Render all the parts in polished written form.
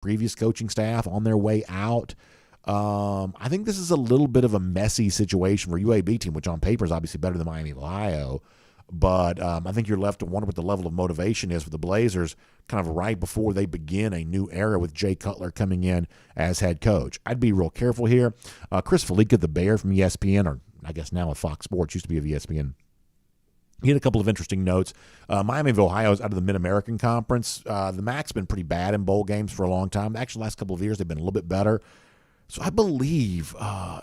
previous coaching staff on their way out. I think this is a little bit of a messy situation for UAB team, which on paper is obviously better than Miami of Ohio. But I think you're left to wonder what the level of motivation is for the Blazers kind of right before they begin a new era with Jay Cutler coming in as head coach. I'd be real careful here. Chris Felica, the Bear from ESPN, or I guess now at Fox Sports, used to be of ESPN, he had a couple of interesting notes. Miami of Ohio is out of the Mid-American Conference. The MAC's been pretty bad in bowl games for a long time. Actually, the last couple of years they've been a little bit better. So I believe,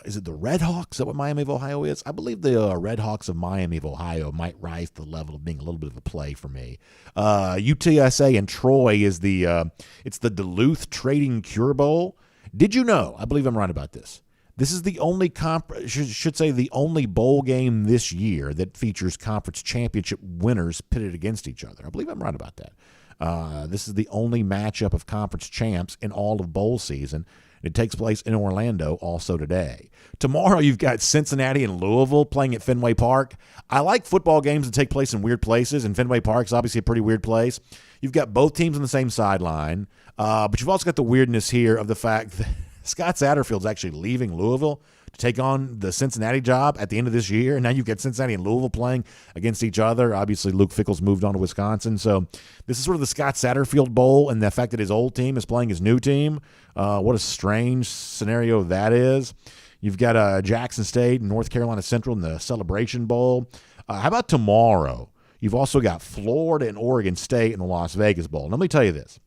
is it the Red Hawks? Is that what Miami of Ohio is? I believe the Red Hawks of Miami of Ohio might rise to the level of being a little bit of a play for me. UTSA and Troy is it's the Duluth Trading Cure Bowl. Did you know? I believe I'm right about this. This is the only the only bowl game this year that features conference championship winners pitted against each other. I believe I'm right about that. This is the only matchup of conference champs in all of bowl season. It takes place in Orlando also today. Tomorrow you've got Cincinnati and Louisville playing at Fenway Park. I like football games that take place in weird places, and Fenway Park is obviously a pretty weird place. You've got both teams on the same sideline, but you've also got the weirdness here of the fact that Scott Satterfield's actually leaving Louisville to take on the Cincinnati job at the end of this year. And now you've got Cincinnati and Louisville playing against each other. Obviously, Luke Fickell's moved on to Wisconsin. So this is sort of the Scott Satterfield Bowl, and the fact that his old team is playing his new team. What a strange scenario that is. You've got Jackson State and North Carolina Central in the Celebration Bowl. How about tomorrow? You've also got Florida and Oregon State in the Las Vegas Bowl. Now, let me tell you this.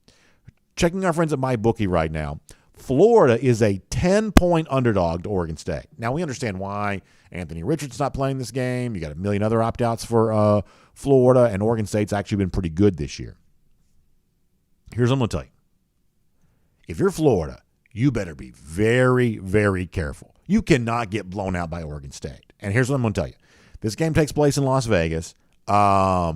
Checking our friends at MyBookie right now, Florida is a 10-point underdog to Oregon State. Now, we understand why Anthony Richards not playing this game. You got a million other opt-outs for Florida, and Oregon State's actually been pretty good this year. Here's what I'm going to tell you. If you're Florida, you better be very, very careful. You cannot get blown out by Oregon State. And here's what I'm going to tell you. This game takes place in Las Vegas. For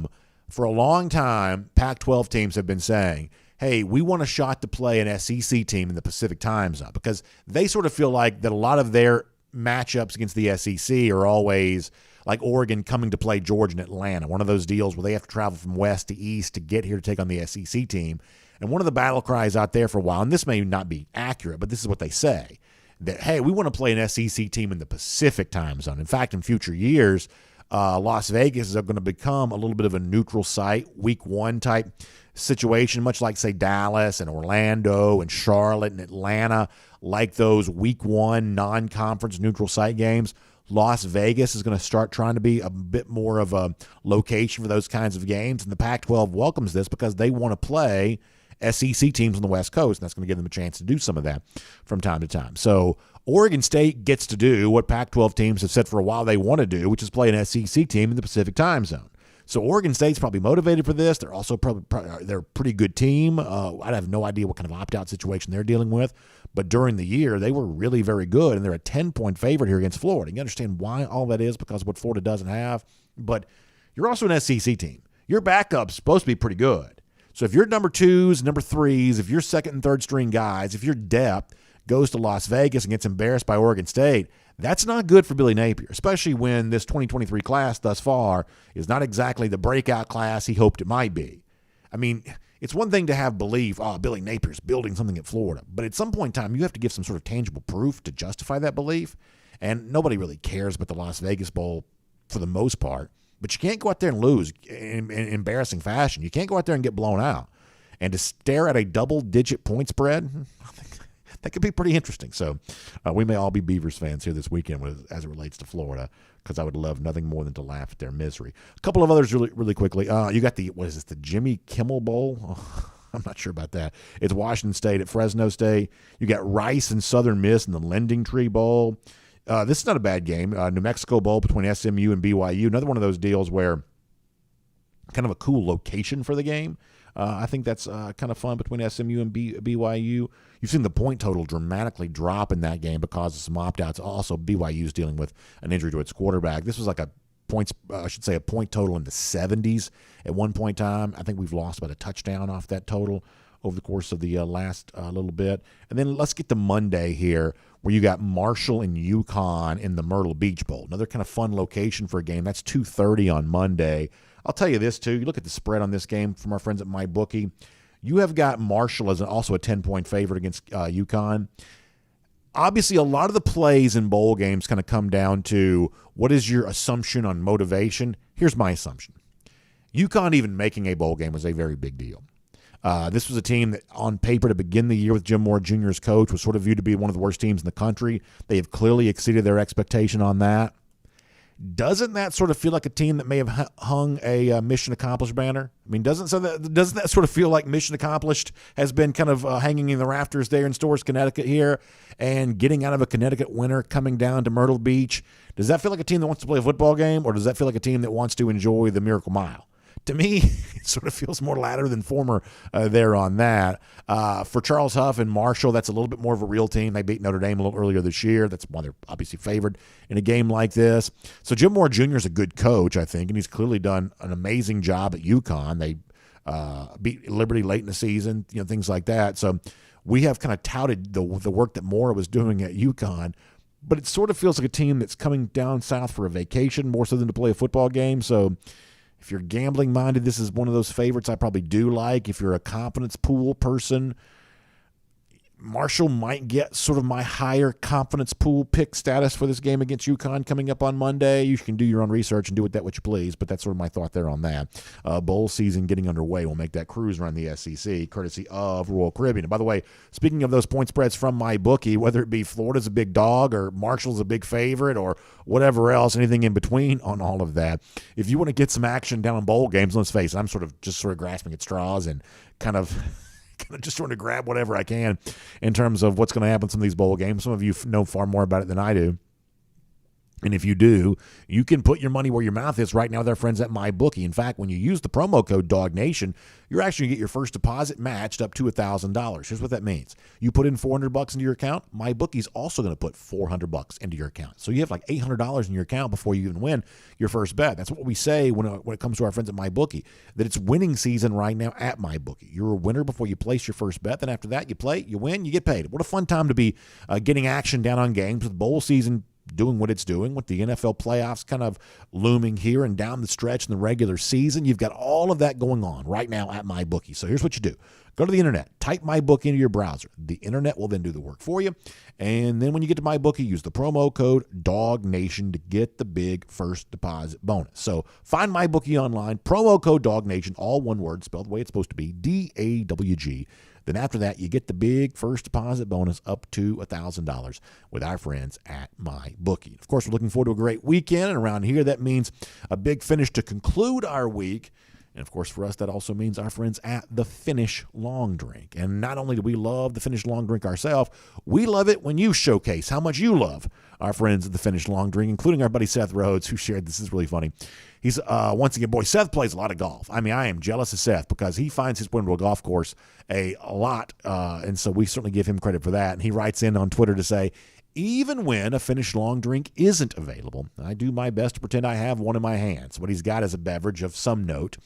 a long time, Pac-12 teams have been saying, hey, we want a shot to play an SEC team in the Pacific time zone, because they sort of feel like that a lot of their matchups against the SEC are always like Oregon coming to play Georgia and Atlanta, one of those deals where they have to travel from west to east to get here to take on the SEC team. And one of the battle cries out there for a while, and this may not be accurate, but this is what they say, that, hey, we want to play an SEC team in the Pacific time zone. In fact, in future years, Las Vegas is going to become a little bit of a neutral site, week one type situation, much like, say, Dallas and Orlando and Charlotte and Atlanta, like those week one non-conference neutral site games. Las Vegas is going to start trying to be a bit more of a location for those kinds of games, and the Pac-12 welcomes this because they want to play SEC teams on the West Coast, and that's going to give them a chance to do some of that from time to time. So Oregon State gets to do what Pac-12 teams have said for a while they want to do, which is play an SEC team in the Pacific time zone. So Oregon State's probably motivated for this. They're also they're a pretty good team. I have no idea what kind of opt-out situation they're dealing with, but during the year they were really very good, and they're a 10-point favorite here against Florida. You understand why all that is, because of what Florida doesn't have, but you're also an SEC team. Your backup's supposed to be pretty good. So if your number twos, number threes, if your second and third string guys, if your depth goes to Las Vegas and gets embarrassed by Oregon State, that's not good for Billy Napier, especially when this 2023 class thus far is not exactly the breakout class he hoped it might be. I mean, it's one thing to have belief, Billy Napier's building something at Florida, but at some point in time, you have to give some sort of tangible proof to justify that belief, and nobody really cares about the Las Vegas Bowl for the most part. But you can't go out there and lose in embarrassing fashion. You can't go out there and get blown out. And to stare at a double-digit point spread, I think that could be pretty interesting. So we may all be Beavers fans here this weekend as it relates to Florida, because I would love nothing more than to laugh at their misery. A couple of others really quickly. You got the Jimmy Kimmel Bowl? Oh, I'm not sure about that. It's Washington State at Fresno State. You got Rice and Southern Miss in the Lending Tree Bowl. This is not a bad game. New Mexico Bowl between SMU and BYU. Another one of those deals where kind of a cool location for the game. I think that's kind of fun between SMU and BYU. You've seen the point total dramatically drop in that game because of some opt-outs. Also, BYU's dealing with an injury to its quarterback. This was like a point total in the 70s at one point in time. I think we've lost about a touchdown off that total over the course of the last little bit. And then let's get to Monday here, where you got Marshall and UConn in the Myrtle Beach Bowl. Another kind of fun location for a game. That's 2:30 on Monday. I'll tell you this, too. You look at the spread on this game from our friends at MyBookie. You have got Marshall as also a 10-point favorite against UConn. Obviously, a lot of the plays in bowl games kind of come down to what is your assumption on motivation. Here's my assumption. UConn even making a bowl game was a very big deal. This was a team that on paper to begin the year with Jim Moore Jr. as coach was sort of viewed to be one of the worst teams in the country. They have clearly exceeded their expectation on that. Doesn't that sort of feel like a team that may have hung a mission accomplished banner? I mean, doesn't that sort of feel like mission accomplished has been kind of hanging in the rafters there in Storrs, Connecticut here, and getting out of a Connecticut winter, coming down to Myrtle Beach? Does that feel like a team that wants to play a football game, or does that feel like a team that wants to enjoy the Miracle Mile? To me, it sort of feels more latter than former there on that. For Charles Huff and Marshall, that's a little bit more of a real team. They beat Notre Dame a little earlier this year. That's why they're obviously favored in a game like this. So Jim Moore Jr. is a good coach, I think, and he's clearly done an amazing job at UConn. They beat Liberty late in the season, things like that. So we have kind of touted the work that Moore was doing at UConn, but it sort of feels like a team that's coming down south for a vacation more so than to play a football game. So if you're gambling minded, this is one of those favorites I probably do like. If you're a confidence pool person, Marshall might get sort of my higher confidence pool pick status for this game against UConn coming up on Monday. You can do your own research and do with that what you please, but that's sort of my thought there on that. Bowl season getting underway will make that cruise around the SEC, courtesy of Royal Caribbean. And by the way, speaking of those point spreads from MyBookie, whether it be Florida's a big dog or Marshall's a big favorite or whatever else, anything in between on all of that, if you want to get some action down in bowl games, let's face it, I'm sort of grasping at straws and kind of just trying to grab whatever I can in terms of what's going to happen in some of these bowl games. Some of you know far more about it than I do. And if you do, you can put your money where your mouth is right now with our friends at MyBookie. In fact, when you use the promo code DawgNation, you're actually going to get your first deposit matched up to $1,000. Here's what that means. You put in $400 into your account, MyBookie's also going to put $400 into your account. So you have like $800 in your account before you even win your first bet. That's what we say when it comes to our friends at MyBookie, that it's winning season right now at MyBookie. You're a winner before you place your first bet. Then after that, you play, you win, you get paid. What a fun time to be getting action down on games with bowl season doing what it's doing, with the NFL playoffs kind of looming here and down the stretch in the regular season. You've got all of that going on right now at MyBookie. So here's what you do. Go to the internet, type MyBookie into your browser. The internet will then do the work for you. And then when you get to MyBookie, use the promo code DawgNation to get the big first deposit bonus. So find MyBookie online, promo code DawgNation, all one word, spelled the way it's supposed to be, DAWG. Then after that, you get the big first deposit bonus up to $1,000 with our friends at MyBookie. Of course, we're looking forward to a great weekend, and around here, that means a big finish to conclude our week. And, of course, for us, that also means our friends at the Finnish Long Drink. And not only do we love the Finnish Long Drink ourselves, we love it when you showcase how much you love our friends at the Finnish Long Drink, including our buddy Seth Rhodes, who shared this. Is really funny. He's, once again, boy, Seth plays a lot of golf. I mean, I am jealous of Seth because he finds his Windward golf course a lot, and so we certainly give him credit for that. And he writes in on Twitter to say, even when a Finnish Long Drink isn't available, I do my best to pretend I have one in my hands. What he's got is a beverage of some note,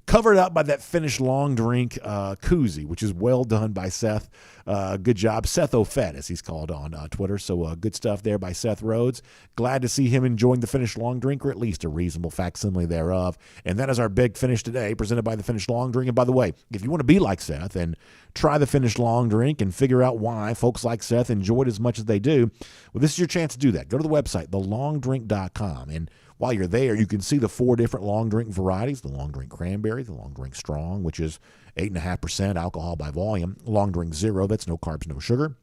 covered up by that Finnish Long Drink koozie, which is well done by Seth. Good job. Seth O'Fett, as he's called on Twitter. So good stuff there by Seth Rhodes. Glad to see him enjoying the Finnish Long Drink, or at least a reasonable facsimile thereof. And that is our big finish today, presented by the Finnish Long Drink. And by the way, if you want to be like Seth and try the Finnish Long Drink and figure out why folks like Seth enjoy it as much as they do, well, this is your chance to do that. Go to the website, thelongdrink.com, and while you're there, you can see the 4 different long drink varieties: the long drink cranberry, the long drink strong, which is 8.5% alcohol by volume, long drink zero, that's no carbs, no sugar,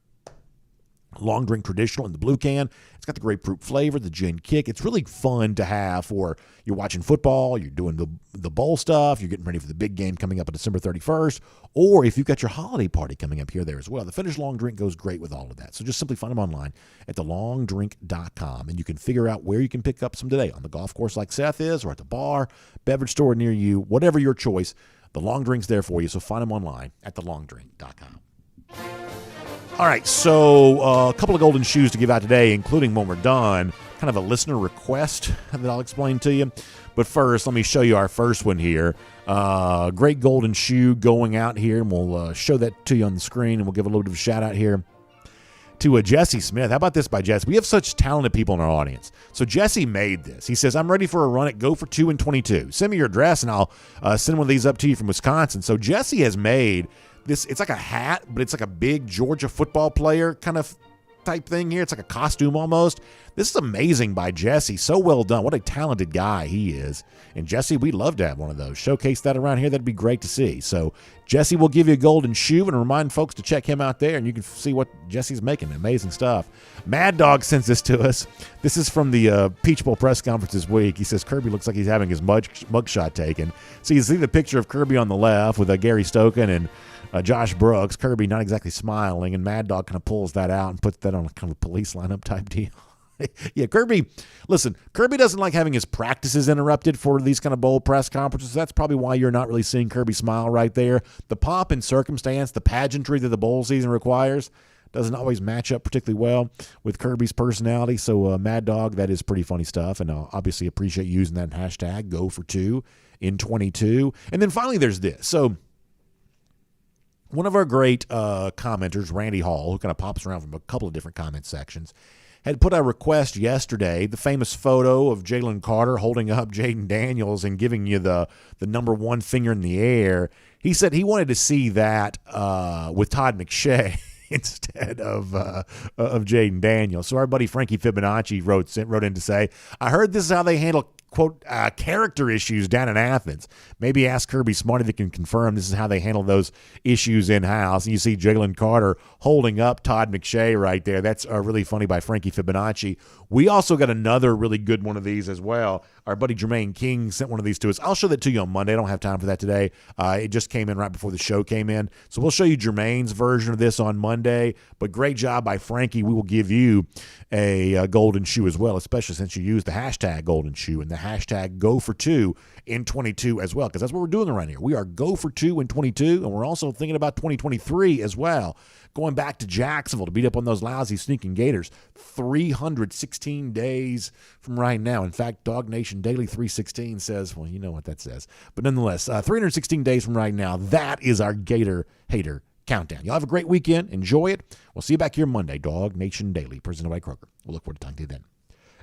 long drink traditional in the blue can. It's got the grapefruit flavor, the gin kick. It's really fun to have for you're watching football, you're doing the bowl stuff, you're getting ready for the big game coming up on December 31st, or if you've got your holiday party coming up here there as well. The Finnish Long Drink goes great with all of that. So just simply find them online at thelongdrink.com, and you can figure out where you can pick up some today, on the golf course like Seth is, or at the bar, beverage store near you, whatever your choice. The Long Drink's there for you, so find them online at thelongdrink.com. All right, so a couple of golden shoes to give out today, including when we're done, kind of a listener request that I'll explain to you. But first, let me show you our first one here. Great golden shoe going out here, and we'll show that to you on the screen, and we'll give a little bit of a shout out here to Jesse Smith. How about this by Jesse? We have such talented people in our audience. So Jesse made this. He says, I'm ready for a run at Go for 2 in 22. Send me your address, and I'll send one of these up to you from Wisconsin. So Jesse has made this. It's like a hat, but it's like a big Georgia football player kind of type thing here. It's like a costume almost. This is amazing by Jesse. So well done. What a talented guy he is. And Jesse, we'd love to have one of those. Showcase that around here. That'd be great to see. So Jesse will give you a golden shoe and remind folks to check him out there, and you can see what Jesse's making. Amazing stuff. Mad Dog sends this to us. This is from the Peach Bowl press conference this week. He says Kirby looks like he's having his mugshot taken. So you see the picture of Kirby on the left with Gary Stokan and Josh Brooks. Kirby not exactly smiling, and Mad Dog kind of pulls that out and puts that on a kind of a police lineup type deal. Yeah, Kirby, listen, Kirby doesn't like having his practices interrupted for these kind of bowl press conferences. That's probably why you're not really seeing Kirby smile right there. The pomp and circumstance, the pageantry that the bowl season requires doesn't always match up particularly well with Kirby's personality. So, Mad Dog, that is pretty funny stuff, and I'll obviously appreciate using that hashtag, Go for 2 in 22. And then finally there's this. So, one of our great commenters, Randy Hall, who kind of pops around from a couple of different comment sections, had put a request yesterday, the famous photo of Jalen Carter holding up Jaden Daniels and giving you the number one finger in the air. He said he wanted to see that with Todd McShay instead of Jaden Daniels. So our buddy Frankie Fibonacci wrote in to say, I heard this is how they handle quote, character issues down in Athens. Maybe ask Kirby Smart if he can confirm this is how they handle those issues in-house. And you see Jalen Carter holding up Todd McShay right there. That's really funny by Frankie Fibonacci. We also got another really good one of these as well. Our buddy Jermaine King sent one of these to us. I'll show that to you on Monday. I don't have time for that today. It just came in right before the show came in. So we'll show you Jermaine's version of this on Monday. But great job by Frankie. We will give you a golden shoe as well, especially since you used the hashtag golden shoe and the hashtag go for 2 in 22 as well, because that's what we're doing around here. We are go for 2 in 22, and we're also thinking about 2023 as well. Going back to Jacksonville to beat up on those lousy sneaking Gators 316 days from right now. In fact, DawgNation Daily 316 says, well, you know what that says. But nonetheless, 316 days from right now, that is our Gator Hater Countdown. Y'all have a great weekend. Enjoy it. We'll see you back here Monday. DawgNation Daily, presented by Kroger. We'll look forward to talking to you then.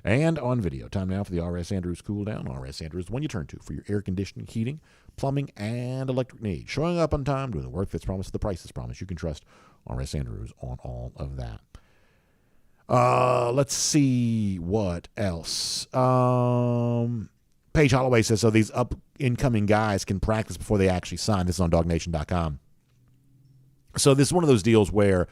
And on video, time now for the R.S. Andrews Cool Down. R.S. Andrews, the one you turn to for your air conditioning, heating, plumbing, and electric needs. Showing up on time, doing the work that's promised, the price is promised. You can trust R.S. Andrews on all of that. Let's see what else. Paige Holloway says, so these incoming guys can practice before they actually sign. This is on DawgNation.com. So this is one of those deals where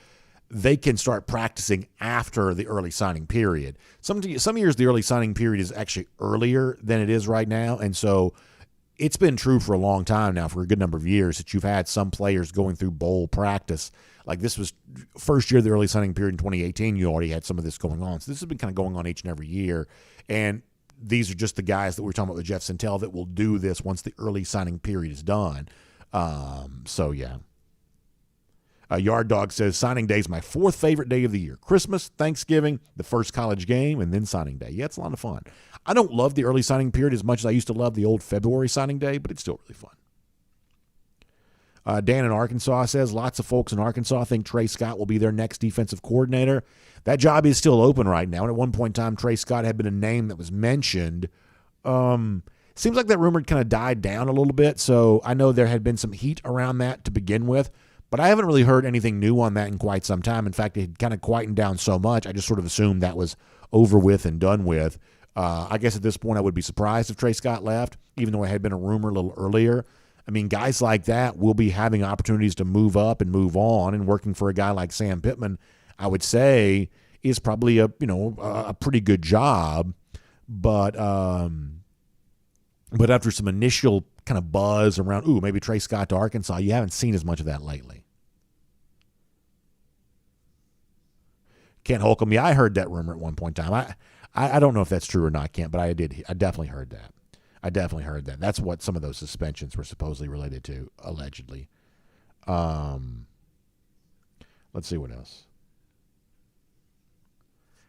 they can start practicing after the early signing period. Some years the early signing period is actually earlier than it is right now, and so it's been true for a long time now, for a good number of years, that you've had some players going through bowl practice. Like this was first year of the early signing period in 2018, you already had some of this going on. So this has been kind of going on each and every year, and these are just the guys that we were talking about with Jeff Santel that will do this once the early signing period is done. So, yeah. Yard Dog says, signing day is my fourth favorite day of the year. Christmas, Thanksgiving, the first college game, and then signing day. Yeah, it's a lot of fun. I don't love the early signing period as much as I used to love the old February signing day, but it's still really fun. Dan in Arkansas says, lots of folks in Arkansas think Trey Scott will be their next defensive coordinator. That job is still open right now, and at one point in time, Trey Scott had been a name that was mentioned. Seems like that rumor kind of died down a little bit, so I know there had been some heat around that to begin with. But I haven't really heard anything new on that in quite some time. In fact, it had kind of quietened down so much, I just sort of assumed that was over with and done with. I guess at this point I would be surprised if Trey Scott left, even though it had been a rumor a little earlier. I mean, guys like that will be having opportunities to move up and move on, and working for a guy like Sam Pittman, I would say, is probably a pretty good job. But after some initial kind of buzz around, maybe Trey Scott to Arkansas, you haven't seen as much of that lately. Kent Holcomb, yeah, I heard that rumor at one point in time. I don't know if that's true or not, Kent, but I definitely heard that. That's what some of those suspensions were supposedly related to, allegedly. Let's see what else.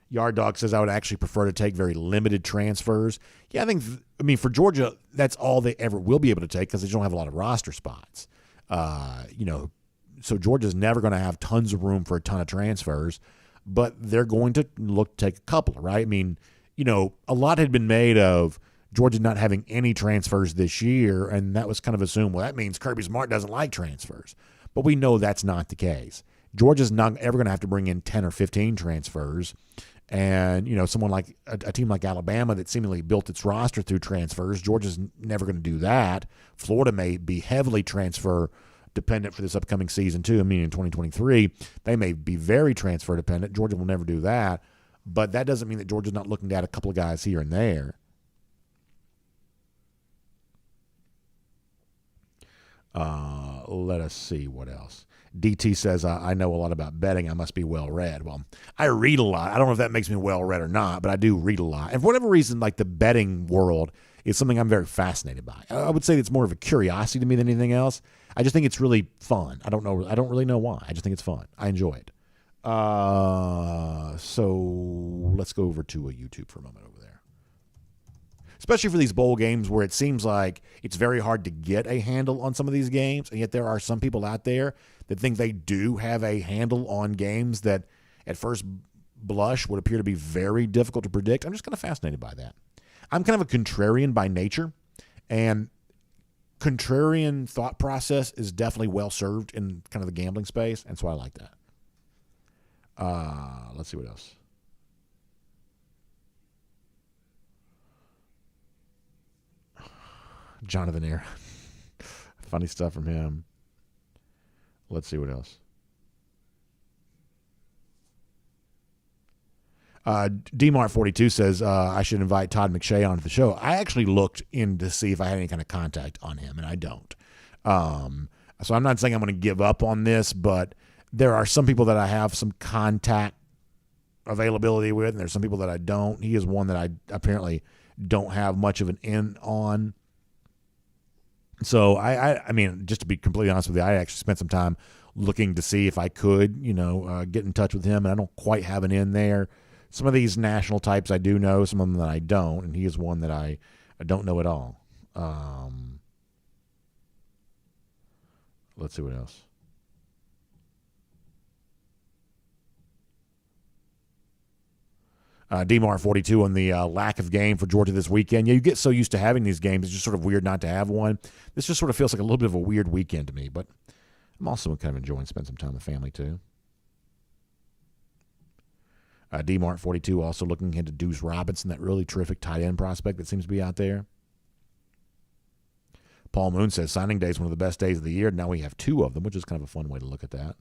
Yard Dog says, I would actually prefer to take very limited transfers. Yeah, for Georgia, that's all they ever will be able to take because they don't have a lot of roster spots. So Georgia's never going to have tons of room for a ton of transfers. but they're going to look to take a couple, right? I mean, a lot had been made of Georgia not having any transfers this year, and that was kind of assumed, well, that means Kirby Smart doesn't like transfers. But we know that's not the case. Georgia's not ever going to have to bring in 10 or 15 transfers. And, someone like a team like Alabama that seemingly built its roster through transfers, Georgia's never going to do that. Florida may be heavily transfer dependent for this upcoming season, too. I mean, in 2023, they may be very transfer dependent. Georgia will never do that. But that doesn't mean that Georgia's not looking to add a couple of guys here and there. Let us see what else. DT says, I know a lot about betting. I must be well-read. Well, I read a lot. I don't know if that makes me well-read or not, but I do read a lot. And for whatever reason, like the betting world is something I'm very fascinated by. I would say it's more of a curiosity to me than anything else. I just think it's really fun. I don't really know why. I just think it's fun. I enjoy it. So let's go over to a YouTube for a moment over there. Especially for these bowl games where it seems like it's very hard to get a handle on some of these games, and yet there are some people out there that think they do have a handle on games that at first blush would appear to be very difficult to predict. I'm just kind of fascinated by that. I'm kind of a contrarian by nature, and contrarian thought process is definitely well served in kind of the gambling space, and so I like that. Let's see what else. Jonathan Aaron. Funny stuff from him. Let's see what else. DMart42 says, I should invite Todd McShay onto the show. I actually looked in to see if I had any kind of contact on him, and I don't. So I'm not saying I'm going to give up on this, but there are some people that I have some contact availability with, and there's some people that I don't. He is one that I apparently don't have much of an in on. So, I mean, just to be completely honest with you, I actually spent some time looking to see if I could, get in touch with him, and I don't quite have an in there. Some of these national types I do know, some of them that I don't, and he is one that I don't know at all. Let's see what else. DMar42 on the lack of game for Georgia this weekend. Yeah, you get so used to having these games, it's just sort of weird not to have one. This just sort of feels like a little bit of a weird weekend to me, but I'm also kind of enjoying spending some time with family too. DMart42 also looking into Deuce Robinson, that really terrific tight end prospect that seems to be out there. Paul Moon says signing day is one of the best days of the year. Now we have two of them, which is kind of a fun way to look at that.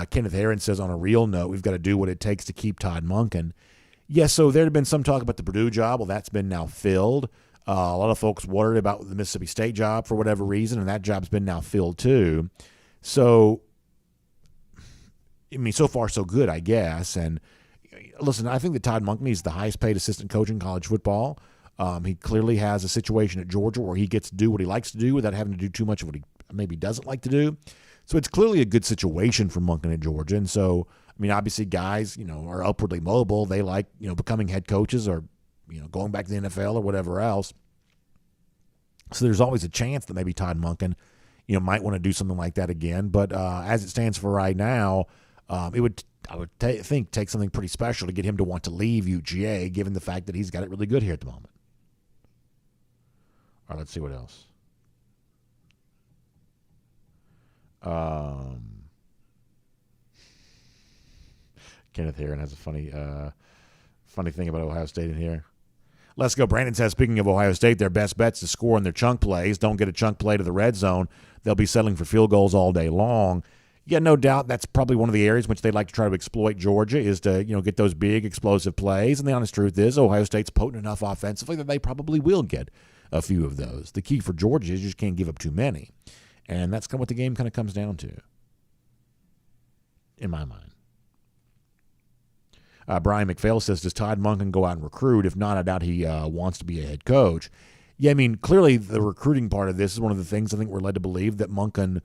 Kenneth Herron says, on a real note, we've got to do what it takes to keep Todd Monken. Yes, so there had been some talk about the Purdue job. Well, that's been now filled. A lot of folks worried about the Mississippi State job for whatever reason, and that job's been now filled too. So, I mean, so far so good, I guess. And listen, I think that Todd Monken is the highest paid assistant coach in college football. He clearly has a situation at Georgia where he gets to do what he likes to do without having to do too much of what he maybe doesn't like to do. So it's clearly a good situation for Monken at Georgia. And so, I mean, obviously guys, are upwardly mobile. They like, becoming head coaches or, going back to the NFL or whatever else. So there's always a chance that maybe Todd Monken, might want to do something like that again. But as it stands for right now, I would think take something pretty special to get him to want to leave UGA, given the fact that he's got it really good here at the moment. All right, let's see what else. Kenneth Herron has a funny thing about Ohio State in here. Let's go. Brandon says, speaking of Ohio State, their best bet's to score in their chunk plays. Don't get a chunk play to the red zone. They'll be settling for field goals all day long. Yeah, no doubt that's probably one of the areas which they'd like to try to exploit Georgia is to, get those big explosive plays. And the honest truth is Ohio State's potent enough offensively that they probably will get a few of those. The key for Georgia is you just can't give up too many. And that's kind of what the game kind of comes down to, in my mind. Brian McPhail says, does Todd Monken go out and recruit? If not, I doubt he wants to be a head coach. Yeah, I mean, clearly the recruiting part of this is one of the things I think we're led to believe that Monken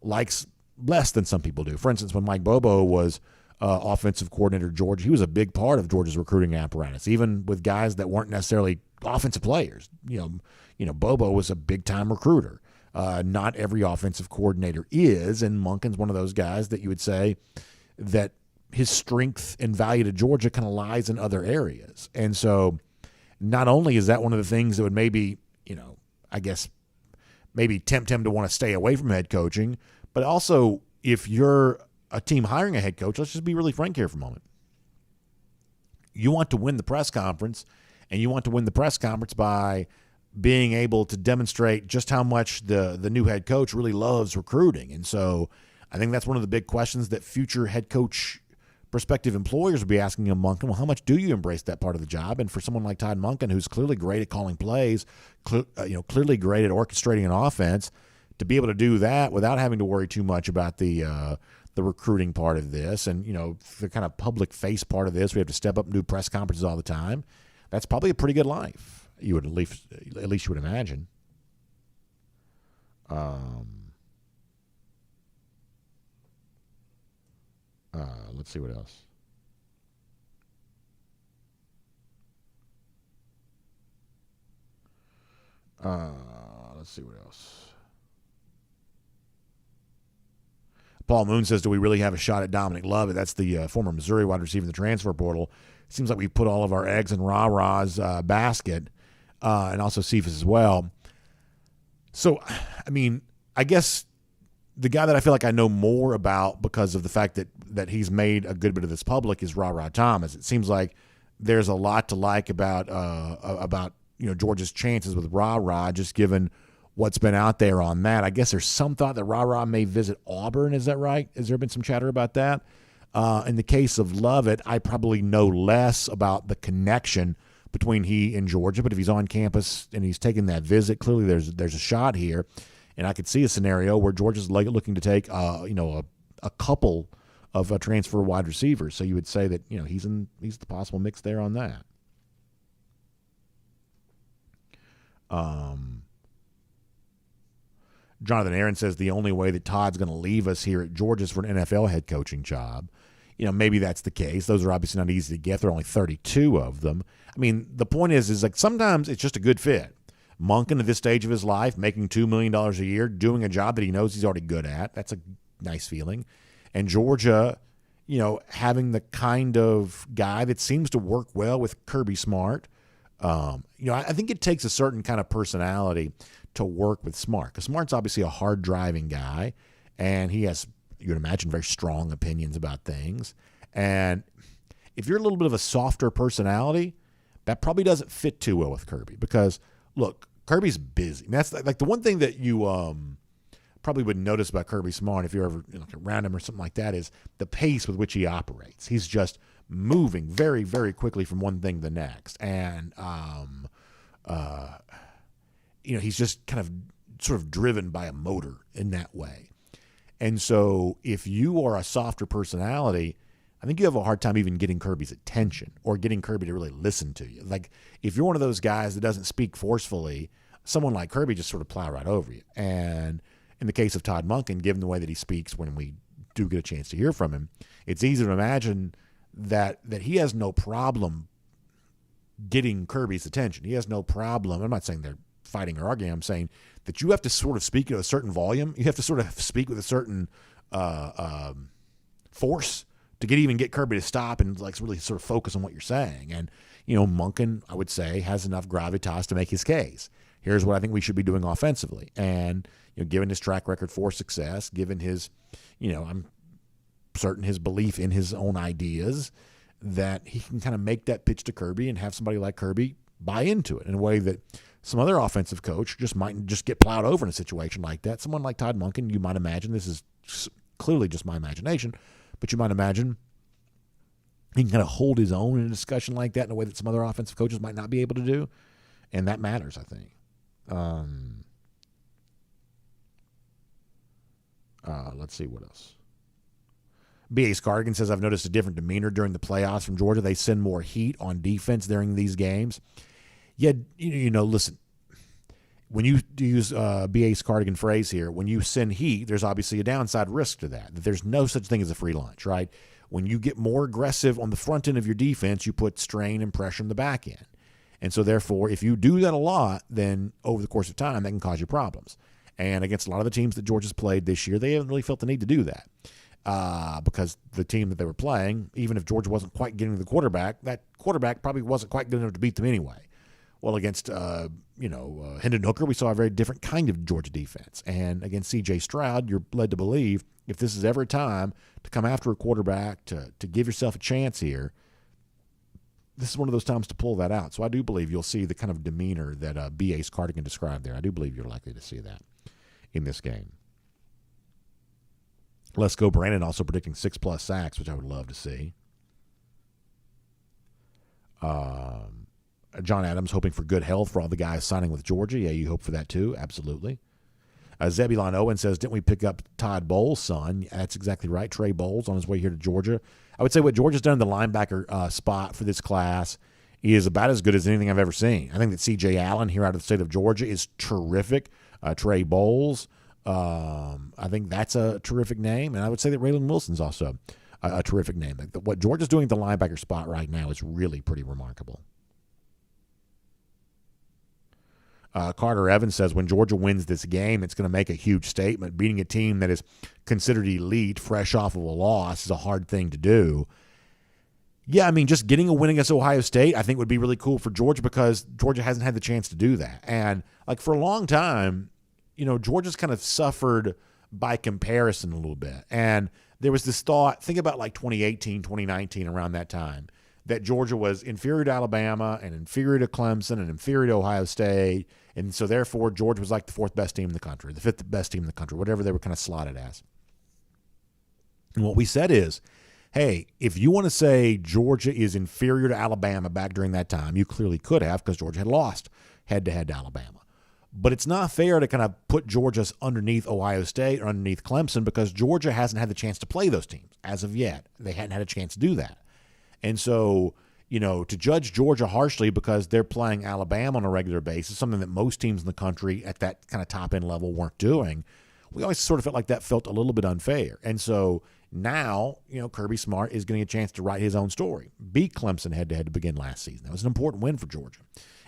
likes less than some people do. For instance, when Mike Bobo was offensive coordinator at Georgia, he was a big part of Georgia's recruiting apparatus, even with guys that weren't necessarily offensive players. Bobo was a big-time recruiter. Not every offensive coordinator is, and Monken's one of those guys that you would say that his strength and value to Georgia kind of lies in other areas. And so not only is that one of the things that would maybe, I guess maybe tempt him to want to stay away from head coaching, but also if you're a team hiring a head coach, let's just be really frank here for a moment. You want to win the press conference, and you want to win the press conference by being able to demonstrate just how much the new head coach really loves recruiting. And so I think that's one of the big questions that future head coach prospective employers will be asking him, Monken, well, how much do you embrace that part of the job? And for someone like Todd Monken, who's clearly great at calling plays, clearly great at orchestrating an offense, to be able to do that without having to worry too much about the recruiting part of this and, the kind of public face part of this, we have to step up and do press conferences all the time. That's probably a pretty good life. You would at least you would imagine. Let's see what else. Let's see what else. Paul Moon says, do we really have a shot at Dominic Lovett? That's the former Missouri wide receiver in the transfer portal. Seems like we put all of our eggs in Ra-Ra's basket, and also Cephas as well. So, I guess the guy that I feel like I know more about because of the fact that he's made a good bit of this public is Ra-Ra Thomas. It seems like there's a lot to like about Georgia's chances with Ra-Ra, just given what's been out there on that. I guess there's some thought that Ra-Ra may visit Auburn. Is that right? Has there been some chatter about that? In the case of Lovett, I probably know less about the connection between he and Georgia, but if he's on campus and he's taking that visit, clearly there's a shot here. And I could see a scenario where Georgia's looking to take a couple of transfer wide receivers. So you would say that he's the possible mix there on that. Jonathan Aaron says the only way that Todd's going to leave us here at Georgia is for an NFL head coaching job. Maybe that's the case. Those are obviously not easy to get. There are only 32 of them. The point is like sometimes it's just a good fit. Monken at this stage of his life, making $2 million a year, doing a job that he knows he's already good at. That's a nice feeling. And Georgia, having the kind of guy that seems to work well with Kirby Smart. I think it takes a certain kind of personality to work with Smart, because Smart's obviously a hard-driving guy, and he has, you would imagine, very strong opinions about things. And if you're a little bit of a softer personality, that probably doesn't fit too well with Kirby, because, look, Kirby's busy. And that's like the one thing that you probably would notice about Kirby Smart if you're ever around him or something like that is the pace with which he operates. He's just moving very, very quickly from one thing to the next. And, he's just kind of sort of driven by a motor in that way. And so if you are a softer personality, I think you have a hard time even getting Kirby's attention or getting Kirby to really listen to you. Like if you're one of those guys that doesn't speak forcefully, someone like Kirby just sort of plow right over you. And in the case of Todd Monken, given the way that he speaks when we do get a chance to hear from him, it's easy to imagine that he has no problem getting Kirby's attention. He has no problem. I'm not saying they're fighting or arguing. I'm saying that you have to sort of speak at a certain volume. You have to sort of speak with a certain force to get Kirby to stop and like really sort of focus on what you're saying. And, Monken, I would say, has enough gravitas to make his case. Here's what I think we should be doing offensively. And, given his track record for success, given his, I'm certain his belief in his own ideas, that he can kind of make that pitch to Kirby and have somebody like Kirby buy into it in a way that some other offensive coach just might just get plowed over in a situation like that. Someone like Todd Monken, you might imagine, this is clearly just my imagination, but you might imagine he can kind of hold his own in a discussion like that in a way that some other offensive coaches might not be able to do. And that matters, I think. Let's see what else. B.A. Scargan says, I've noticed a different demeanor during the playoffs from Georgia. They send more heat on defense during these games. Yeah, listen, when you use B.A. Scargan phrase here, when you send heat, there's obviously a downside risk to that. There's no such thing as a free lunch, right? When you get more aggressive on the front end of your defense, you put strain and pressure on the back end. And so, therefore, if you do that a lot, then over the course of time, that can cause you problems. And against a lot of the teams that Georgia's played this year, they haven't really felt the need to do that. Because the team that they were playing, even if Georgia wasn't quite getting the quarterback, that quarterback probably wasn't quite good enough to beat them anyway. Well, against Hendon Hooker, we saw a very different kind of Georgia defense. And against C.J. Stroud, you're led to believe if this is ever a time to come after a quarterback, to give yourself a chance here, this is one of those times to pull that out. So I do believe you'll see the kind of demeanor that B.A.'s Cardigan described there. I do believe you're likely to see that in this game. Let's go, Brandon, also predicting 6+ sacks, which I would love to see. John Adams hoping for good health for all the guys signing with Georgia. Yeah, you hope for that too. Absolutely. Zebulon Owen says, didn't we pick up Todd Bowles' son? That's exactly right. Trey Bowles on his way here to Georgia. I would say what Georgia's done in the linebacker spot for this class is about as good as anything I've ever seen. I think that C.J. Allen here out of the state of Georgia is terrific. Trey Bowles, I think that's a terrific name. And I would say that Raylan Wilson's also a terrific name. What Georgia's doing at the linebacker spot right now is really pretty remarkable. Carter Evans says, when Georgia wins this game, it's going to make a huge statement. Beating a team that is considered elite fresh off of a loss is a hard thing to do. Yeah, I mean, just getting a win against Ohio State, I think would be really cool for Georgia because Georgia hasn't had the chance to do that. And like for a long time, Georgia's kind of suffered by comparison a little bit. And there was this thought, think about like 2018, 2019, around that time, that Georgia was inferior to Alabama and inferior to Clemson and inferior to Ohio State. And so therefore, Georgia was like the 4th best team in the country, the 5th best team in the country, whatever they were kind of slotted as. And what we said is, hey, if you want to say Georgia is inferior to Alabama back during that time, you clearly could have because Georgia had lost head-to-head to Alabama. But it's not fair to kind of put Georgia underneath Ohio State or underneath Clemson because Georgia hasn't had the chance to play those teams as of yet. They hadn't had a chance to do that. And so, to judge Georgia harshly because they're playing Alabama on a regular basis, something that most teams in the country at that kind of top-end level weren't doing, we always sort of felt like that felt a little bit unfair. And so now, Kirby Smart is getting a chance to write his own story. Beat Clemson head-to-head to begin last season. That was an important win for Georgia.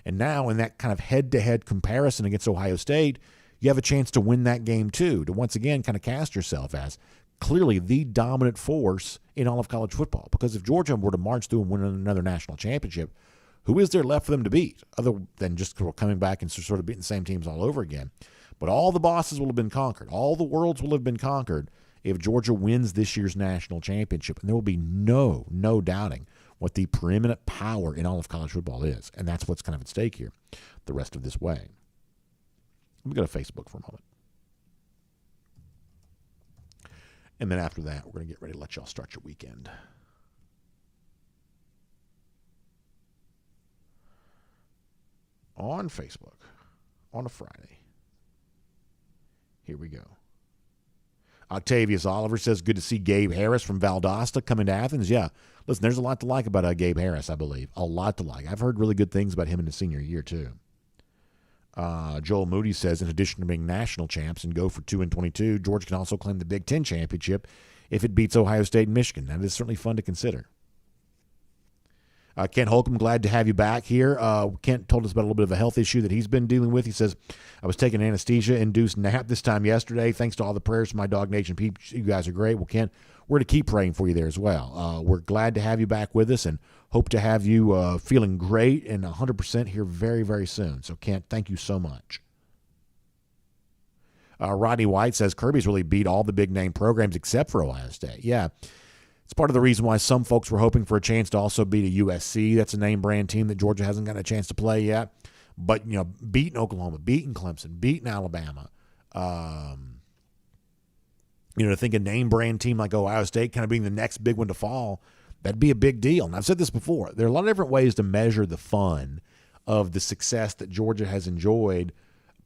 And now in that kind of head-to-head comparison against Ohio State, you have a chance to win that game too, to once again kind of cast yourself as clearly the dominant force in all of college football. Because if Georgia were to march through and win another national championship, who is there left for them to beat other than just coming back and sort of beating the same teams all over again? But all the bosses will have been conquered. All the worlds will have been conquered if Georgia wins this year's national championship. And there will be no doubting what the preeminent power in all of college football is. And that's what's kind of at stake here the rest of this way. Let me go to Facebook for a moment. And then after that, we're going to get ready to let y'all start your weekend. On Facebook, on a Friday. Here we go. Octavius Oliver says, good to see Gabe Harris from Valdosta coming to Athens. Yeah, listen, there's a lot to like about Gabe Harris, I believe. A lot to like. I've heard really good things about him in his senior year, too. Joel Moody says, in addition to being national champs and go for 2-22, Georgia can also claim the Big Ten championship if it beats Ohio State and Michigan. That is certainly fun to consider. Kent Holcomb, glad to have you back here. Kent told us about a little bit of a health issue that he's been dealing with. He says, I was taking an anesthesia-induced nap this time yesterday. Thanks to all the prayers from my DawgNation peeps. You guys are great. Well, Kent, we're to keep praying for you there as well. We're glad to have you back with us and hope to have you feeling great and 100% here very, very soon. So, Kent, thank you so much. Rodney White says, Kirby's really beat all the big-name programs except for Ohio State. Yeah. It's part of the reason why some folks were hoping for a chance to also beat a USC. That's a name-brand team that Georgia hasn't gotten a chance to play yet. But, beating Oklahoma, beating Clemson, beating Alabama. To think a name-brand team like Ohio State kind of being the next big one to fall, that'd be a big deal. And I've said this before. There are a lot of different ways to measure the fun of the success that Georgia has enjoyed.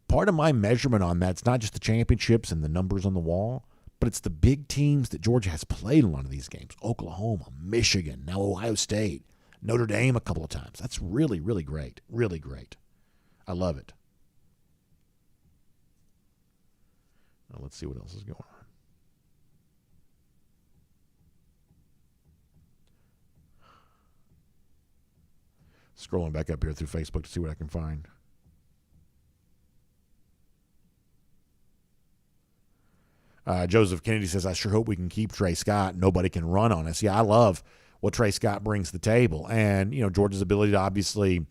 Part of my measurement on that's not just the championships and the numbers on the wall, but it's the big teams that Georgia has played in a lot of these games. Oklahoma, Michigan, now Ohio State, Notre Dame a couple of times. That's really, really great. Really great. I love it. Now let's see what else is going on. Scrolling back up here through Facebook to see what I can find. Joseph Kennedy says, I sure hope we can keep Trey Scott. Nobody can run on us. Yeah, I love what Trey Scott brings to the table. And, Georgia's ability to obviously,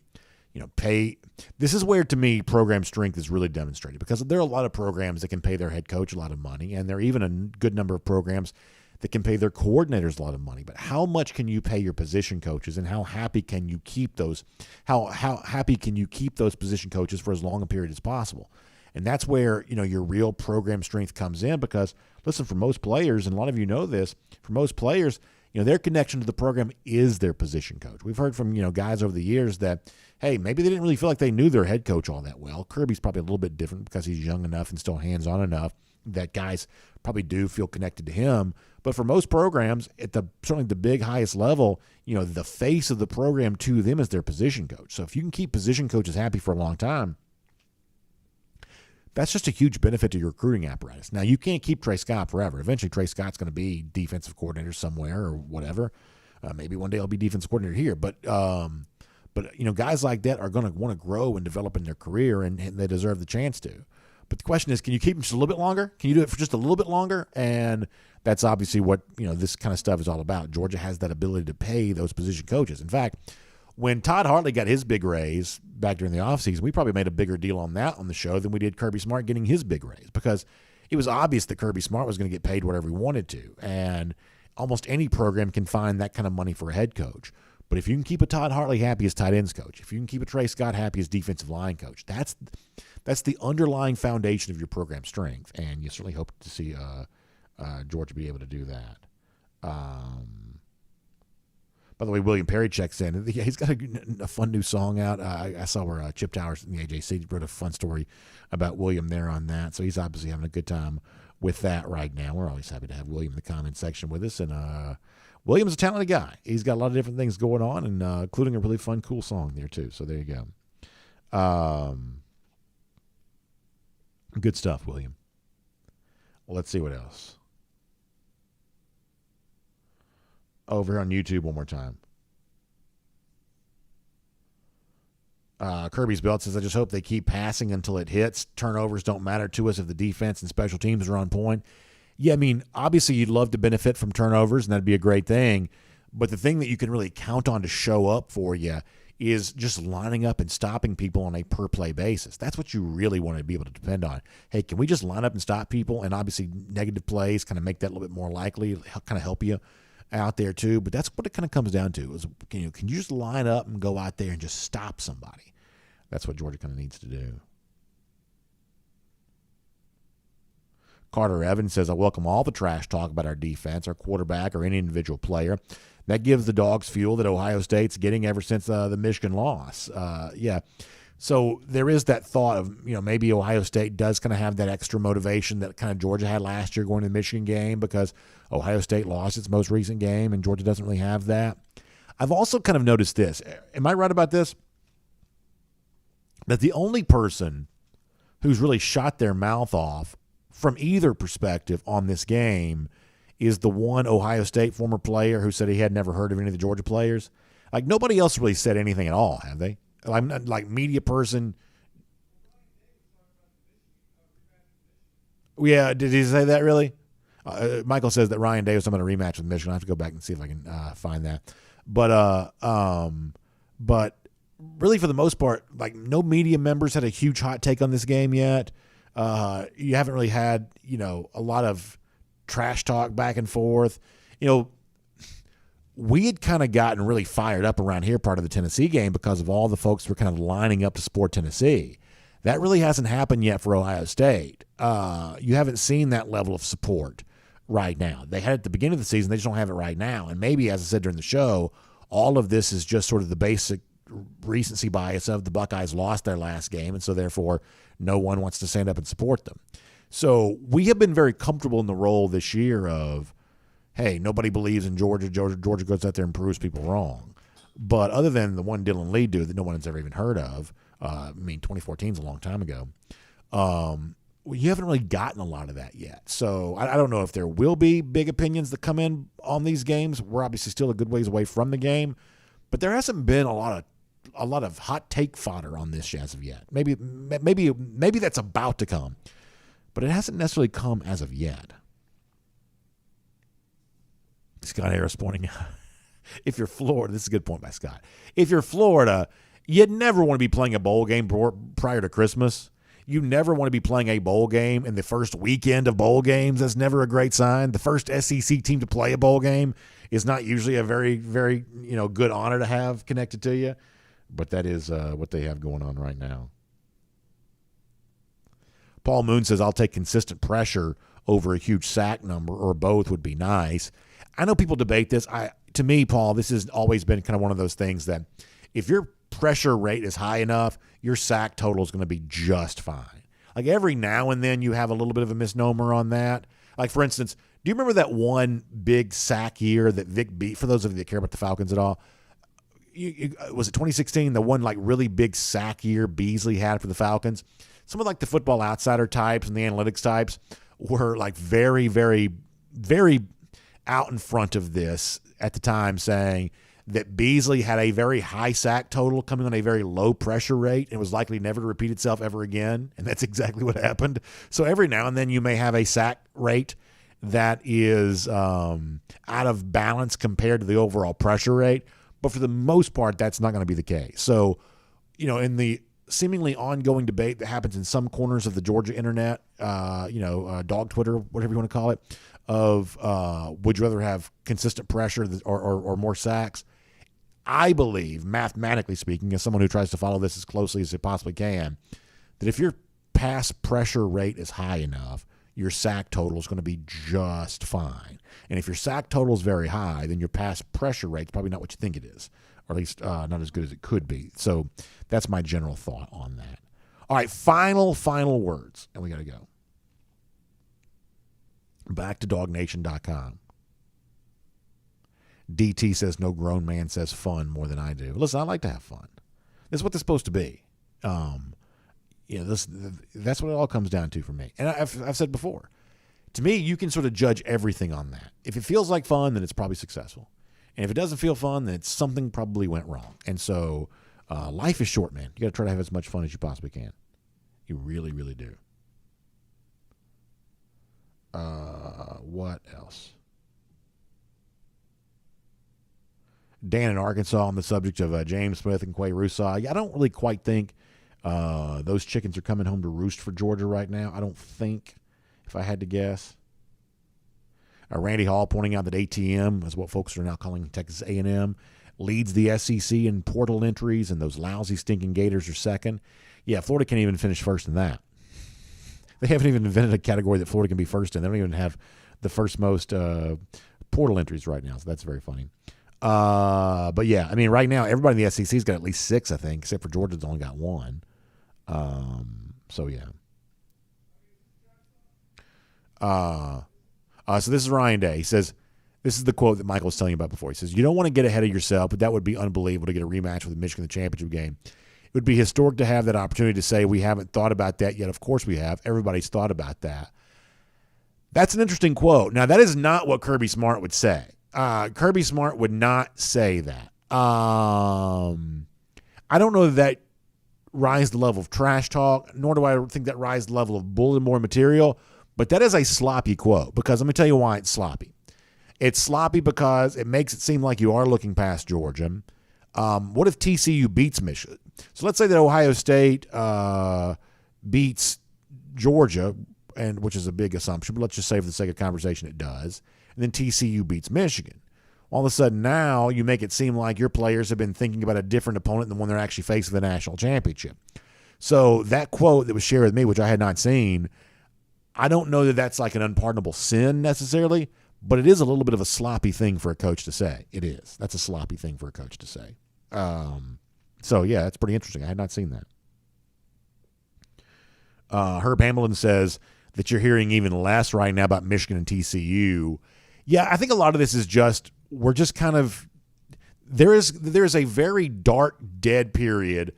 pay. This is where, to me, program strength is really demonstrated, because there are a lot of programs that can pay their head coach a lot of money, and there are even a good number of programs that can pay their coordinators a lot of money. But how much can you pay your position coaches, and how happy can you keep those? How happy can you keep those position coaches for as long a period as possible? And that's where, your real program strength comes in, because, listen, for most players, and a lot of you know this, for most players, their connection to the program is their position coach. We've heard from, guys over the years that, hey, maybe they didn't really feel like they knew their head coach all that well. Kirby's probably a little bit different because he's young enough and still hands-on enough that guys probably do feel connected to him. But for most programs, at certainly the big highest level, the face of the program to them is their position coach. So if you can keep position coaches happy for a long time, that's just a huge benefit to your recruiting apparatus. Now, you can't keep Trey Scott forever. Eventually, Trey Scott's going to be defensive coordinator somewhere or whatever. Maybe one day he'll be defensive coordinator here. But guys like that are going to want to grow and develop in their career, and they deserve the chance to. But the question is, can you keep them just a little bit longer? Can you do it for just a little bit longer? And that's obviously what this kind of stuff is all about. Georgia has that ability to pay those position coaches. In fact, when Todd Hartley got his big raise back during the offseason, we probably made a bigger deal on that on the show than we did Kirby Smart getting his big raise, because it was obvious that Kirby Smart was going to get paid whatever he wanted to. And almost any program can find that kind of money for a head coach. But if you can keep a Todd Hartley happy as tight ends coach, if you can keep a Trey Scott happy as defensive line coach, that's the underlying foundation of your program strength. And you certainly hope to see Georgia be able to do that. By the way, William Perry checks in. He's got a fun new song out. I saw where Chip Towers in the AJC wrote a fun story about William there on that. So he's obviously having a good time with that right now. We're always happy to have William in the comment section with us. And William's a talented guy. He's got a lot of different things going on, and including a really fun, cool song there too. So there you go. Good stuff, William. Well, let's see what else. Over here on YouTube one more time. Kirby's Belt says, I just hope they keep passing until it hits. Turnovers don't matter to us if the defense and special teams are on point. Yeah, I mean, obviously you'd love to benefit from turnovers, and that'd be a great thing. But the thing that you can really count on to show up for you is just lining up and stopping people on a per-play basis. That's what you really want to be able to depend on. Hey, can we just line up and stop people? And obviously negative plays kind of make that a little bit more likely, kind of help you out there too. But that's what it kind of comes down to is, can you just line up and go out there and just stop somebody? That's what Georgia kind of needs to do. Carter Evans says, I welcome all the trash talk about our defense, our quarterback, or any individual player. That gives the dogs fuel that Ohio State's getting ever since the Michigan loss. Yeah. So there is that thought of, maybe Ohio State does kind of have that extra motivation that kind of Georgia had last year going to the Michigan game, because Ohio State lost its most recent game and Georgia doesn't really have that. I've also kind of noticed this. Am I right about this? That the only person who's really shot their mouth off from either perspective on this game is the one Ohio State former player who said he had never heard of any of the Georgia players. Like, nobody else really said anything at all, have they? I'm not like media person. Yeah, did he say that really? Michael says that Ryan Day was talking about a rematch with Michigan. I have to go back and see if I can find that. But really, for the most part, like, no media members had a huge hot take on this game yet. You haven't really had, a lot of trash talk back and forth. We had kind of gotten really fired up around here part of the Tennessee game because of all the folks who were kind of lining up to support Tennessee. That really hasn't happened yet for Ohio State. You haven't seen that level of support right now. They had it at the beginning of the season. They just don't have it right now. And maybe, as I said during the show, all of this is just sort of the basic recency bias of the Buckeyes lost their last game, and so therefore no one wants to stand up and support them. So we have been very comfortable in the role this year of, hey, nobody believes in Georgia. Georgia goes out there and proves people wrong. But other than the one Dylan Lee dude that no one has ever even heard of, 2014 is a long time ago, you haven't really gotten a lot of that yet. So I don't know if there will be big opinions that come in on these games. We're obviously still a good ways away from the game, but there hasn't been a lot of hot take fodder on this as of yet. Maybe that's about to come, but it hasn't necessarily come as of yet. Scott Harris pointing out, if you're Florida, this is a good point by Scott. If you're Florida, you'd never want to be playing a bowl game prior to Christmas. You never want to be playing a bowl game in the first weekend of bowl games. That's never a great sign. The first SEC team to play a bowl game is not usually a very, very good honor to have connected to you. But that is what they have going on right now. Paul Moon says, I'll take consistent pressure over a huge sack number, or both would be nice. I know people debate this. To me, Paul, this has always been kind of one of those things that if your pressure rate is high enough, your sack total is going to be just fine. Like every now and then you have a little bit of a misnomer on that. Like, for instance, do you remember that one big sack year that Vic beat? For those of you that care about the Falcons at all, was it 2016? The one like really big sack year Beasley had for the Falcons. Some of like the Football Outsider types and the analytics types were like very, very, very out in front of this at the time, saying that Beasley had a very high sack total coming on a very low pressure rate and was likely never to repeat itself ever again. And that's exactly what happened. So every now and then you may have a sack rate that is out of balance compared to the overall pressure rate. But for the most part, that's not going to be the case. So, in the seemingly ongoing debate that happens in some corners of the Georgia internet, dog Twitter, whatever you want to call it, of would you rather have consistent pressure or more sacks? I believe, mathematically speaking, as someone who tries to follow this as closely as it possibly can, that if your pass pressure rate is high enough, your sack total is going to be just fine. And if your sack total is very high, then your pass pressure rate is probably not what you think it is, or at least not as good as it could be. So that's my general thought on that. All right, final words, and we got to go. Back to DawgNation.com. DT says no grown man says fun more than I do. Listen, I like to have fun. This is what this is supposed to be. That's what it all comes down to for me. And I've said before, to me, you can sort of judge everything on that. If it feels like fun, then it's probably successful. And if it doesn't feel fun, then it's something probably went wrong. And so life is short, man. You got to try to have as much fun as you possibly can. You really, really do. What else? Dan in Arkansas on the subject of James Smith and Quay Russaw. I don't really quite think those chickens are coming home to roost for Georgia right now. I don't think, if I had to guess. Randy Hall pointing out that ATM, is what folks are now calling Texas A&M, leads the SEC in portal entries, and those lousy stinking Gators are second. Yeah, Florida can't even finish first in that. They haven't even invented a category that Florida can be first in. They don't even have the first most portal entries right now, so that's very funny. But yeah, I mean, right now, everybody in the SEC's got at least 6, I think, except for Georgia's only got 1. So yeah. So this is Ryan Day. He says, this is the quote that Michael was telling you about before. He says, you don't want to get ahead of yourself, but that would be unbelievable to get a rematch with Michigan in the championship game. It would be historic to have that opportunity to say we haven't thought about that yet. Of course we have. Everybody's thought about that. That's an interesting quote. Now, that is not what Kirby Smart would say. Kirby Smart would not say that. I don't know that rise the level of trash talk, nor do I think that rise the level of bulletin board material, but that is a sloppy quote, because let me tell you why it's sloppy. It's sloppy because it makes it seem like you are looking past Georgia. What if TCU beats Michigan? So let's say that Ohio State beats Georgia, and which is a big assumption, but let's just say for the sake of conversation it does, and then TCU beats Michigan. All of a sudden now you make it seem like your players have been thinking about a different opponent than one they're actually facing for the national championship. So that quote that was shared with me, which I had not seen, I don't know that that's like an unpardonable sin necessarily, but it is a little bit of a sloppy thing for a coach to say. It is. That's a sloppy thing for a coach to say. So, yeah, that's pretty interesting. I had not seen that. Herb Hamilton says that you're hearing even less right now about Michigan and TCU. Yeah, I think a lot of this is just, we're just kind of, there is a very dark, dead period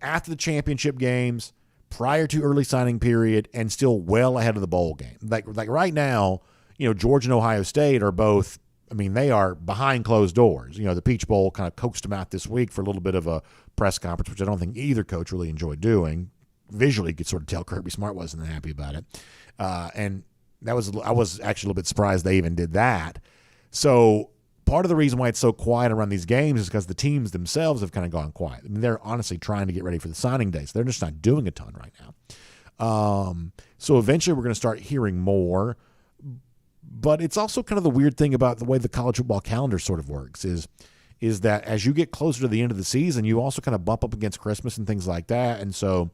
after the championship games, prior to early signing period, and still well ahead of the bowl game. Like right now, Georgia and Ohio State are both, I mean, they are behind closed doors. The Peach Bowl kind of coaxed them out this week for a little bit of a press conference, which I don't think either coach really enjoyed doing. Visually, you could sort of tell Kirby Smart wasn't happy about it. And I was actually a little bit surprised they even did that. So part of the reason why it's so quiet around these games is because the teams themselves have kind of gone quiet. I mean, they're honestly trying to get ready for the signing day, so they're just not doing a ton right now. So eventually we're going to start hearing more. But it's also kind of the weird thing about the way the college football calendar sort of works is that as you get closer to the end of the season, you also kind of bump up against Christmas and things like that. And so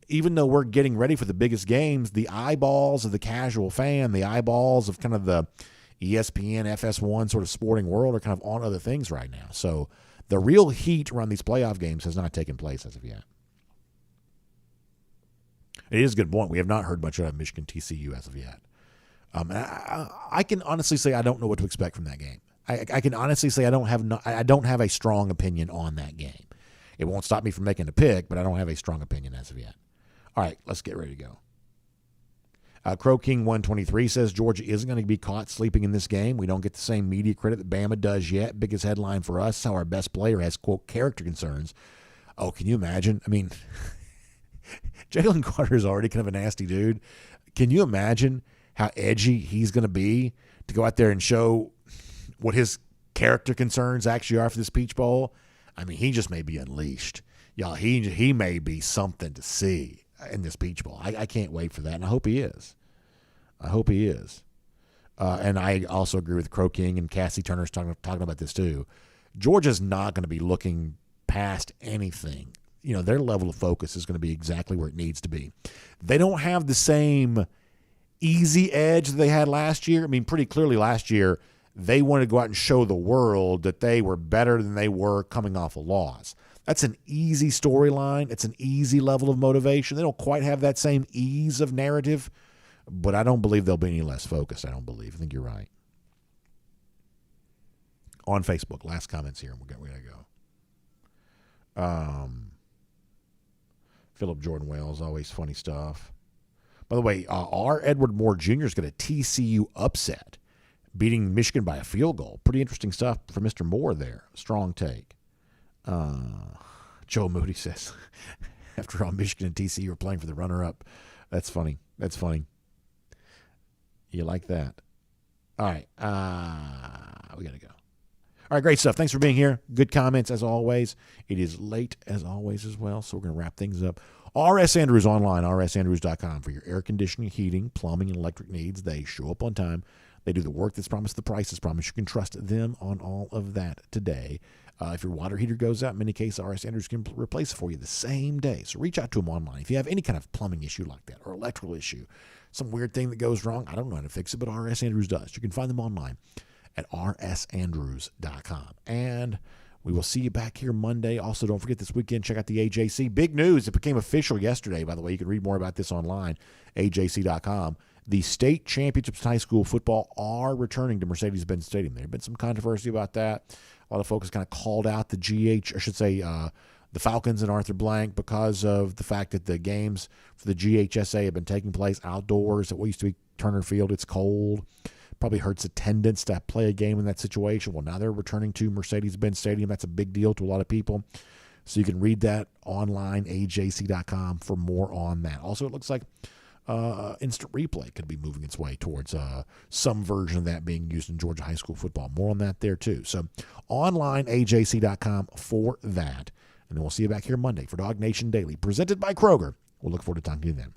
even though we're getting ready for the biggest games, the eyeballs of the casual fan, the eyeballs of kind of the ESPN, FS1 sort of sporting world are kind of on other things right now. So the real heat around these playoff games has not taken place as of yet. It is a good point. We have not heard much out of Michigan TCU as of yet. I can honestly say I don't know what to expect from that game. I can honestly say I don't have a strong opinion on that game. It won't stop me from making a pick, but I don't have a strong opinion as of yet. All right, let's get ready to go. Crow King 123 says Georgia isn't going to be caught sleeping in this game. We don't get the same media credit that Bama does yet. Biggest headline for us is how our best player has, quote, character concerns. Oh, can you imagine? I mean, Jalen Carter is already kind of a nasty dude. Can you imagine how edgy he's going to be to go out there and show what his character concerns actually are for this Peach Bowl? I mean, he just may be unleashed. Y'all, he may be something to see in this Peach Bowl. I can't wait for that, and I hope he is. And I also agree with Crow King and Cassie Turner's talking about this too. Georgia's not going to be looking past anything. You know, their level of focus is going to be exactly where it needs to be. They don't have the same easy edge that they had last year. I mean, pretty clearly last year, they wanted to go out and show the world that they were better than they were coming off a loss. That's an easy storyline. It's an easy level of motivation. They don't quite have that same ease of narrative, but I don't believe they'll be any less focused. I think you're right. On Facebook, last comments here, and we're going to go. Philip Jordan Wells, always funny stuff. By the way, R. Edward Moore Jr. is going to TCU upset, beating Michigan by a field goal. Pretty interesting stuff for Mr. Moore there. Strong take. Joe Moody says, after all, Michigan and TCU are playing for the runner-up. That's funny. You like that. All right. We got to go. All right, great stuff. Thanks for being here. Good comments, as always. It is late, as always, as well, so we're going to wrap things up. R.S. Andrews online, rsandrews.com for your air conditioning, heating, plumbing, and electric needs. They show up on time. They do the work that's promised, the price is promised. You can trust them on all of that today. If your water heater goes out, in many cases, R.S. Andrews can replace it for you the same day. So reach out to them online. If you have any kind of plumbing issue like that or electrical issue, some weird thing that goes wrong, I don't know how to fix it, but R.S. Andrews does. You can find them online at rsandrews.com. And we will see you back here Monday. Also, don't forget this weekend, check out the AJC. Big news. It became official yesterday, by the way. You can read more about this online, ajc.com. The state championships in high school football are returning to Mercedes-Benz Stadium. There had been some controversy about that. A lot of folks kind of called out the the Falcons and Arthur Blank because of the fact that the games for the GHSA have been taking place outdoors at what used to be Turner Field. It's cold. Probably hurts attendance to play a game in that situation. Well, now they're returning to Mercedes-Benz Stadium. That's a big deal to a lot of people. So you can read that online, ajc.com, for more on that. Also, it looks like instant replay could be moving its way towards some version of that being used in Georgia high school football. More on that there, too. So online, ajc.com for that. And then we'll see you back here Monday for DawgNation Daily, presented by Kroger. We'll look forward to talking to you then.